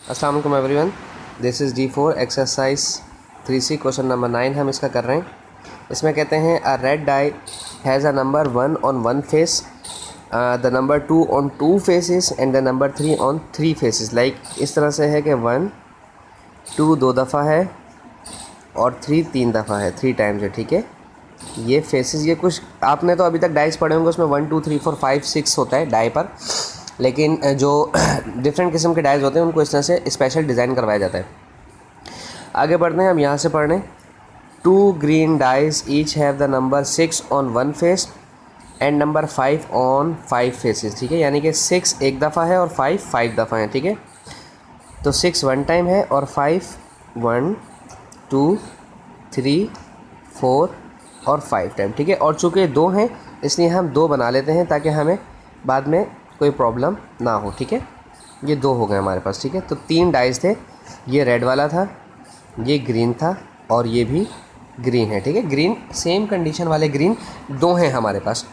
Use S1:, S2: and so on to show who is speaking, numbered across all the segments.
S1: अस्सलाम वालेकुम everyone, this is D4 exercise 3C question number 9 हम इसका कर रहे हैं। इसमें कहते हैं a red die has a number 1 on 1 face, the number 2 on 2 faces and the number 3 on 3 faces. Like इस तरह से है कि 1 2 2 दफ़ा है और 3 3 दफ़ा है, 3 टाइम्स है। ठीक है, ये फेसेस, ये कुछ आपने तो अभी तक डाइस पढ़े होंगे, उसमें 1 2 3 4 5 6 होता है डाई पर, लेकिन जो डिफरेंट किस्म के डाइज होते हैं उनको इस तरह से स्पेशल डिज़ाइन करवाया जाता है। आगे बढ़ते हैं, हम यहाँ से पढ़ रहे हैं 2 green dies each have the number 6 on 1 face and number 5 on 5 faces. ठीक है, यानी कि 6 एक दफ़ा है और 5 5 दफ़ा है। ठीक है, तो 6 1 टाइम है और 5 1 2 3 4 और 5 टाइम। ठीक है, और चूँकि 2 हैं इसलिए हम 2 बना लेते हैं ताकि हमें बाद में कोई प्रॉब्लम ना हो। ठीक है, ये 2 हो गए हमारे पास। ठीक है, तो 3 डाइस थे, ये रेड वाला था, ये ग्रीन था और ये भी ग्रीन है। ठीक है, ग्रीन सेम कंडीशन वाले ग्रीन 2 हैं हमारे पास।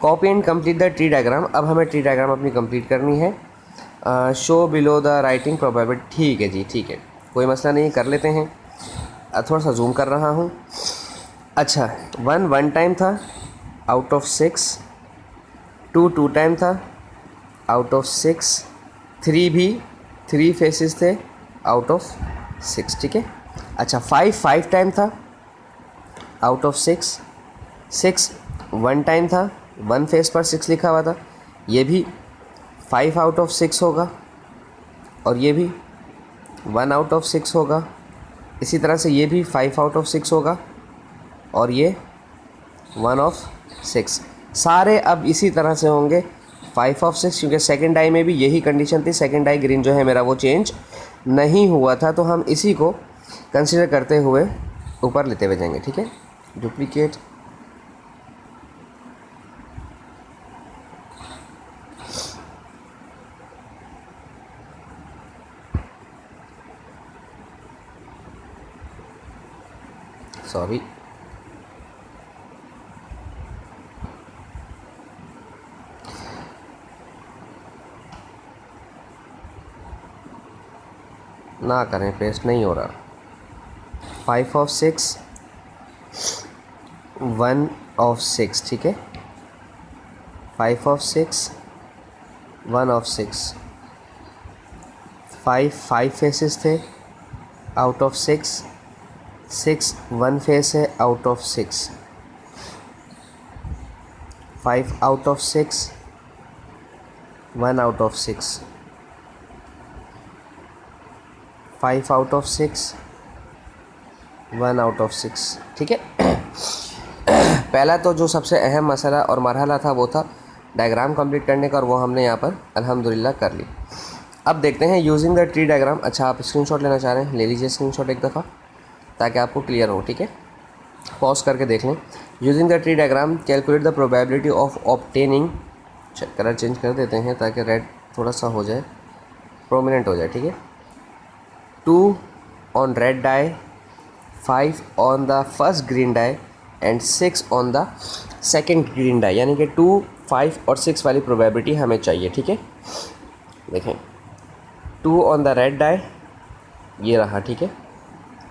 S1: Copy and complete the tree diagram. अब हमें ट्री डायग्राम अपनी कंप्लीट करनी है। Show below the writing probability. ठीक है जी, ठीक है, कोई मसला नहीं, कर लेते हैं। थोड़ा सा जूम कर रहा हूँ। अच्छा, 1 1 टाइम था आउट ऑफ 6, 2 2 टाइम था आउट ऑफ 6, 3 भी 3 फेसेस थे आउट ऑफ 6। ठीक है, अच्छा 5 5 टाइम था आउट ऑफ 6, 6 1 टाइम था, 1 फेस पर 6 लिखा हुआ था, ये भी 5 आउट ऑफ 6 होगा और ये भी 1 आउट ऑफ 6 होगा। इसी तरह से ये भी 5 आउट ऑफ 6 होगा और ये 1 ऑफ 6। सारे अब इसी तरह से होंगे 5 ऑफ 6, क्योंकि सेकंड डाई में भी यही कंडीशन थी। सेकंड डाई ग्रीन जो है मेरा वो चेंज नहीं हुआ था, तो हम इसी को कंसीडर करते हुए ऊपर लेते हुए जाएंगे। ठीक है, डुप्लीकेट, सॉरी, ना करें, पेस्ट नहीं हो रहा। 5 ऑफ 6, 1 ऑफ 6। ठीक है, 5 ऑफ 6, 1 ऑफ 6, 5 फेसेस थे आउट ऑफ 6, 6 1 फेस है out of 6, 5 out of 6, 1 out of 6, 5 out of 6, 1 out of 6। ठीक है, पहला तो जो सबसे अहम मसला और मरहला था वो था डायग्राम कंप्लीट करने का, और वो हमने यहाँ पर अल्हम्दुलिल्लाह कर ली। अब देखते हैं यूजिंग द ट्री डायग्राम। अच्छा, आप स्क्रीनशॉट लेना चाह रहे हैं, ले लीजिए स्क्रीनशॉट एक दफ़ा ताकि आपको क्लियर हो। ठीक है, पॉज करके देख लें। Using the tree diagram calculate the probability of obtaining. Colour change कर देते हैं ताकि रेड थोड़ा सा हो जाए, प्रोमिनेंट हो जाए। ठीक है, 2 on red die, 5 on the first green die and 6 on the second green die, यानी कि 2 5 और 6 वाली प्रोबेबिलिटी हमें चाहिए। ठीक है, देखें 2 ऑन द रेड डाई, ये रहा। ठीक है,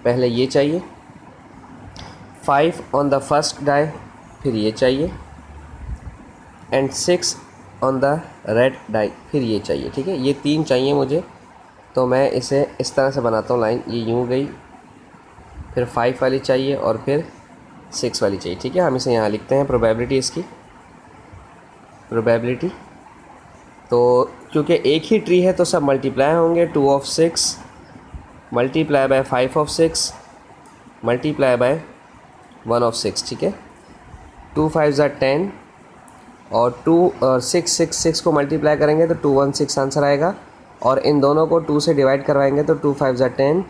S1: पहले ये चाहिए, 5 ऑन द फर्स्ट डाई, फिर ये चाहिए, and 6 on the red die, फिर ये चाहिए। ठीक है, ये 3 चाहिए मुझे, तो मैं इसे इस तरह से बनाता हूँ लाइन, ये यूँ गई, फिर 5 वाली चाहिए और फिर 6 वाली चाहिए। ठीक है, हम इसे यहाँ लिखते हैं प्रोबेबिलिटी इसकी। प्रोबेबिलिटी तो क्योंकि एक ही ट्री है तो सब मल्टीप्लाई होंगे। 2 of 6 multiply by 5 of 6 multiply by 1 of 6। ठीक है, 2 5 ज़ा 10 और 2 और 6 को मल्टीप्लाई करेंगे तो 216 आंसर आएगा, और इन दोनों को 2 से डिवाइड करवाएंगे तो 2 5 ज़ा 10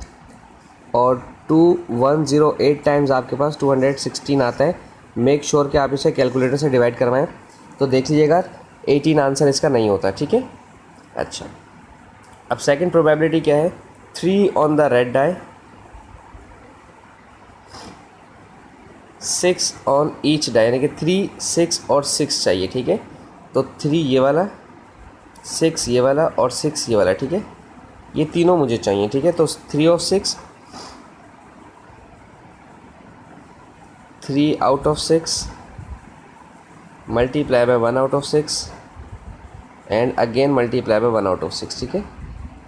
S1: और 2108 टाइम्स आपके पास 216 आता है। मेक श्योर कि आप इसे कैलकुलेटर से डिवाइड करवाएं, तो देख लीजिएगा 18 आंसर इसका नहीं होता। ठीक है, अच्छा, अब सेकंड प्रोबेबिलिटी क्या है, 3 on the red die, 6 on each die, यानी कि 3 6 और 6 चाहिए। ठीक है, तो 3 ये वाला, 6 ये वाला और 6 ये वाला। ठीक है, ये तीनों मुझे चाहिए, ठीक है। तो 3 of 6, 3 out of 6 multiply by 1 out of 6 and again multiply by 1 out of 6, ठीक है।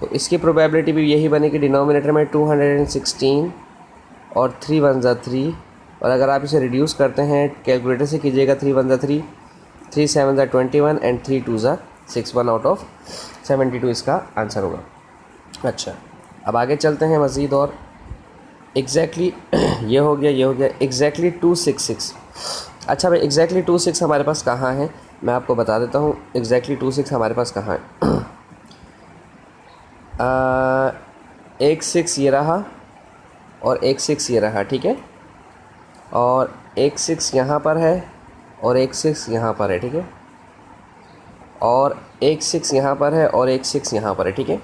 S1: तो इसकी प्रोबेबिलिटी भी यही बनेगी, डिनोमिनेटर में 216 और 3 1 ज़ा 3, और अगर आप इसे रिड्यूस करते हैं कैलकुलेटर से कीजिएगा, 3 1 ज़ा 3, 3 7 ज़ा 21 एंड 3 2 ज़ा 6, 1 आउट ऑफ 72 इसका आंसर होगा। अच्छा, अब आगे चलते हैं मज़ीद, और एग्जैक्टली ये हो गया एग्जैक्टली 266। अच्छा भाई, एग्जैक्टली 26 हमारे पास कहाँ है, मैं आपको बता देता हूँ एग्जैक्टली 26 हमारे पास कहाँ है। एक 6 ये रहा और एक 6 ये रहा, ठीक है, और एक 6 यहाँ पर है और एक 6 यहाँ पर है, ठीक है, और एक 6 यहाँ पर है और एक 6 यहाँ पर है, ठीक है।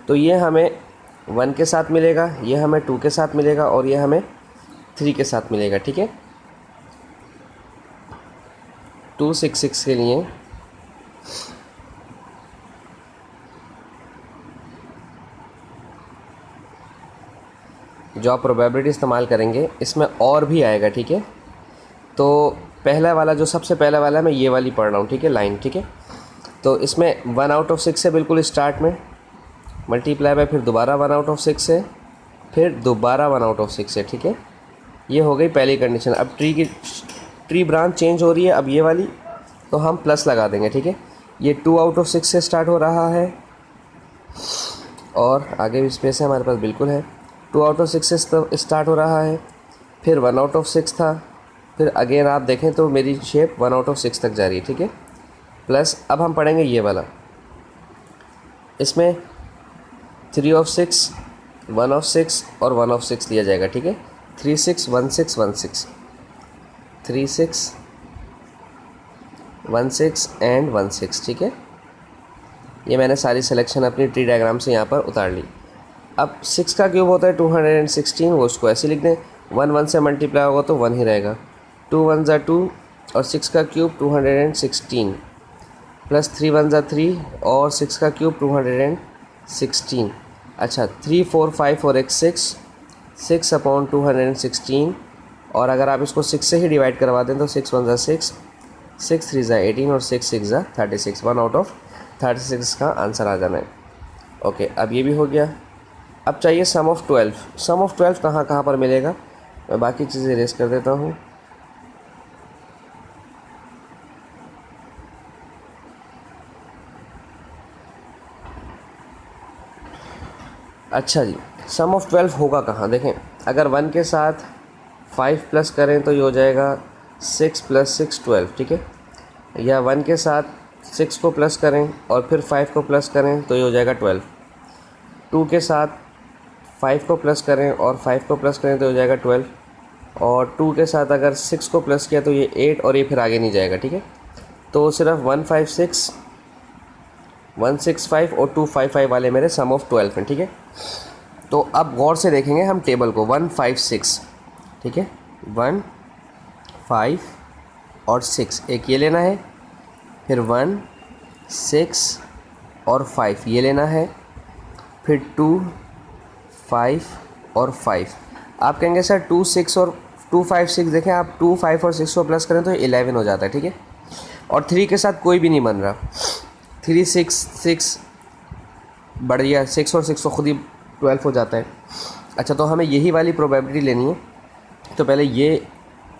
S1: तो ये हमें 1 के साथ मिलेगा, ये हमें 2 के साथ मिलेगा और ये हमें 3 के साथ मिलेगा, ठीक है। 266 के लिए जो आप प्रोबेबिलिटी इस्तेमाल करेंगे इसमें और भी आएगा, ठीक है। तो पहला वाला, जो सबसे पहला वाला है, मैं ये वाली पढ़ रहा हूँ, ठीक है, लाइन, ठीक है। तो इसमें 1 आउट ऑफ 6 है बिल्कुल स्टार्ट में, मल्टीप्लाई बाय फिर दोबारा 1 आउट ऑफ 6 है, फिर दोबारा 1 आउट ऑफ 6 है, ठीक है। ये हो गई पहली कंडीशन। अब ट्री ब्रांच चेंज हो रही है, अब ये वाली, तो हम प्लस लगा देंगे, ठीक है। ये 2 आउट ऑफ 6 से स्टार्ट हो रहा है और आगे भी स्पेस है हमारे पास, बिल्कुल है। 2 आउट ऑफ 6 से स्टार्ट हो रहा है, फिर 1 आउट ऑफ 6 था, फिर अगेन आप देखें तो मेरी शेप 1 आउट ऑफ 6 तक जा रही है, ठीक है। प्लस अब हम पढ़ेंगे ये वाला, इसमें 3 ऑफ 6, 1 ऑफ 6 और 1 ऑफ 6 लिया जाएगा, ठीक है। 3 6 1 6 1 6, 3 6 1 6 एंड 1 6, ठीक है। ये मैंने सारी सिलेक्शन अपनी ट्री डायग्राम से यहाँ पर उतार ली। अब 6 का क्यूब होता है 216, वो उसको ऐसे लिख दें, 1 1 से मल्टीप्लाई होगा तो 1 ही रहेगा, 2 1 ज़ा 2 और 6 का क्यूब 216 प्लस 3 1 ज़ा 3 और 6 का क्यूब 216। अच्छा, 3 4 5 और एक 6, 6 अपॉन 216, और अगर आप इसको 6 से ही डिवाइड करवा दें तो 6 1 ज़ा 6, 6 3 ज़ा 18 और 6 6 ज़ा 36, 1 आउट ऑफ 36 का आंसर आ जाना है। ओके, अब ये भी हो गया। अब चाहिए सम ऑफ 12। सम ऑफ 12 कहाँ कहाँ पर मिलेगा, मैं बाकी चीज़ें इरेज कर देता हूँ। अच्छा जी, सम ऑफ 12 होगा कहाँ, देखें, अगर 1 के साथ 5 प्लस करें तो ये हो जाएगा 6 + 6 12, ठीक है, या 1 के साथ 6 को प्लस करें और फिर 5 को प्लस करें तो ये हो जाएगा 12। 2 के साथ 5 को प्लस करें और 5 को प्लस करें तो हो जाएगा 12, और 2 के साथ अगर 6 को प्लस किया तो ये 8, और ये फिर आगे नहीं जाएगा, ठीक है। तो सिर्फ 156, 165 और 255 वाले मेरे सम ऑफ 12 हैं, ठीक है। तो अब गौर से देखेंगे हम टेबल को, 156, ठीक है, 1 5 और 6, एक ये लेना है, फिर 1 6 और 5 ये लेना है, फिर 2 5 और 5। आप कहेंगे सर 2 6 और 2 5 6, देखें आप 2 5 और 6 को प्लस करें तो 11 हो जाता है, ठीक है। और 3 के साथ कोई भी नहीं बन रहा, 3 6 6 बढ़ गया, 6 और 6 तो खुद ही 12 हो जाता है। अच्छा, तो हमें यही वाली प्रोबेबिलिटी लेनी है, तो पहले ये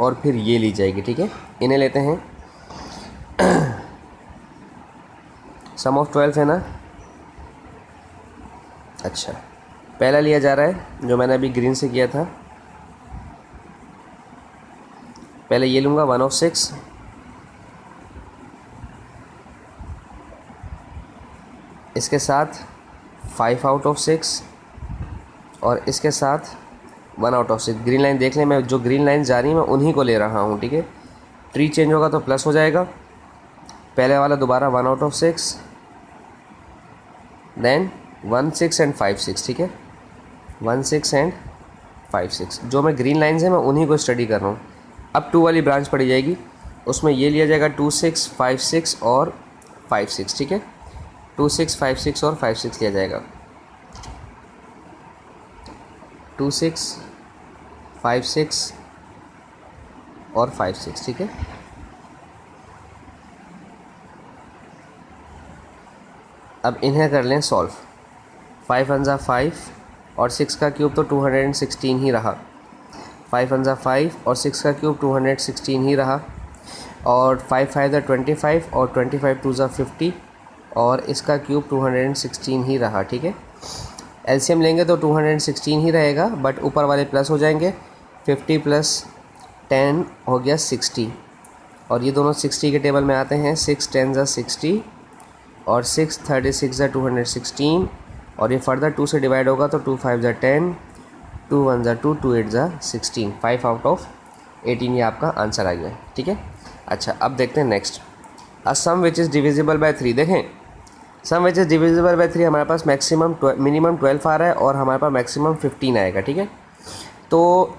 S1: और फिर ये ली जाएगी, ठीक है। इन्हें लेते हैं, सम ऑफ 12 है ना। अच्छा, पहला लिया जा रहा है जो मैंने अभी ग्रीन से किया था, पहले ये लूँगा 1 ऑफ 6, इसके साथ 5 आउट ऑफ 6 और इसके साथ 1 आउट ऑफ 6। ग्रीन लाइन देख लें, मैं जो ग्रीन लाइन जा रही है मैं उन्हीं को ले रहा हूँ, ठीक है। ट्री चेंज होगा तो प्लस हो जाएगा, पहले वाला दोबारा 1 आउट ऑफ 6, देन 1 6 एंड 5 6, ठीक है, 1 6 एंड 5 6। जो मैं ग्रीन लाइन्स हैं मैं उन्हीं को स्टडी कर रहा हूँ। अब 2 वाली ब्रांच पड़ी जाएगी, उसमें ये लिया जाएगा 2 6 5 6 और 5 6, ठीक है, 2 6 5 6 और 5 6 लिया जाएगा। 2 6 5 6 और 5 6, ठीक है। अब इन्हें कर लें सॉल्व। 5 1 5 और 6 का क्यूब तो 216 ही रहा। 5 1 5 और 6 का क्यूब 216 ही रहा। और 5 5 25 और 25 2 50 और इसका क्यूब 216 ही रहा, ठीक है। एलसीएम लेंगे तो 216 ही रहेगा, बट ऊपर वाले प्लस हो जाएंगे। 50 प्लस 10 हो गया 60, और ये दोनों 60 के टेबल में आते हैं। 6 10 ज़ा 60 और 6 36 ज़ा 216, और ये फर्दर 2 से डिवाइड होगा तो 2 5 ज़ा 10, 2 1 ज़ा 2, 2 8 ज़ा 16। 5 आउट ऑफ 18 ये आपका आंसर आ गया, ठीक है। अच्छा, अब देखते हैं next. A sum which is divisible by 3। देखें, sum which is divisible by 3 हमारे पास मिनिमम 12 आ रहा है और हमारे पास मैक्सिमम 15 आएगा, ठीक है। तो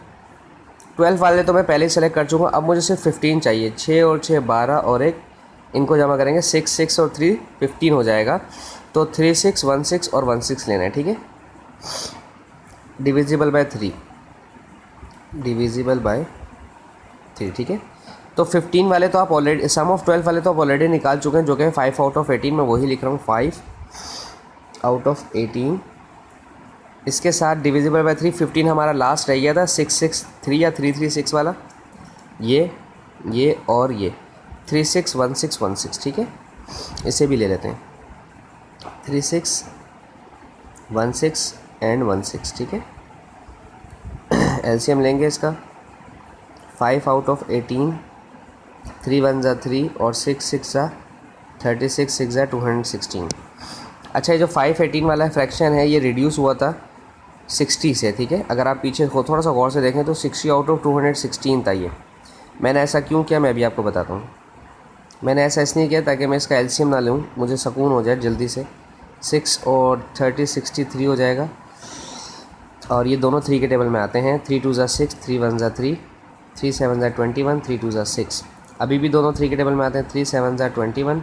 S1: 12 वाले तो मैं पहले ही सेलेक्ट कर चुका हूँ। अब मुझे सिर्फ 15 चाहिए। 6 और 6 12 और 1, इनको जमा करेंगे 6 6 और 3 15 हो जाएगा। तो 3 6 1 6 और 1 6 लेना है, ठीक है। डिविजिबल बाय 3, डिविजिबल बाय 3, ठीक है। तो 15 वाले तो आप ऑलरेडी, सम ऑफ 12 वाले तो आप ऑलरेडी निकाल चुके हैं, जो कि 5 आउट ऑफ 18। मैं वही लिख रहा हूँ, 5 आउट ऑफ 18। इसके साथ डिविजिबल बाय 3, 15 हमारा लास्ट रह गया था 6 6 3 या 3 3 6 वाला, ये और ये 3 6 1 6 1 6, ठीक है। इसे भी ले लेते हैं, 3 6 1 6 एंड 1 6, ठीक है। एलसीएम लेंगे इसका, 5 आउट ऑफ 18, 3 1 ज़ा 3 और 6 6 ज़ा 36, 6 ज़ा 216। अच्छा, ये जो 5 18 वाला फ्रैक्शन है ये रिड्यूस हुआ था 60 से, ठीक है। अगर आप पीछे को थोड़ा सा गौर से देखें तो 60 आउट ऑफ 216 था ये। मैंने ऐसा क्यों किया मैं अभी आपको बताता हूँ। मैंने ऐसा इसलिए किया ताकि मैं इसका एलसीएम ना लूँ, मुझे सुकून हो जाए जल्दी से। 6 और 30 63 हो जाएगा, और ये दोनों 3 के टेबल में आते हैं। 3 2 ज़ा 6, 3 1 ज़ा 3, 3 7 ज़ा 21, 3 2 ज़ा 6। अभी भी दोनों 3 के टेबल में आते हैं। 3 7 ज़ा 21,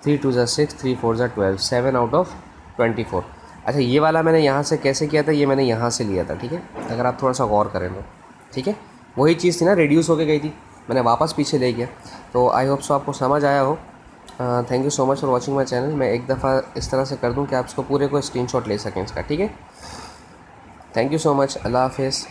S1: 3 2 ज़ा 6, 3 4 ज़ा 12, 7 आउट ऑफ 24। अच्छा, ये वाला मैंने यहाँ से कैसे किया था, ये मैंने यहाँ से लिया था, ठीक है। अगर आप थोड़ा सा गौर करें तो, ठीक है। वही चीज़ थी ना, रिड्यूस होके गई थी, मैंने वापस पीछे ले गया। तो आई होप सो आपको समझ आया हो। Thank you so much for watching my channel. मैं एक दफ़ा इस तरह से कर दूँ कि आप इसको पूरे को स्क्रीनशॉट ले सकें इसका, ठीक है। Thank you so much. अल्लाह हाफिज़।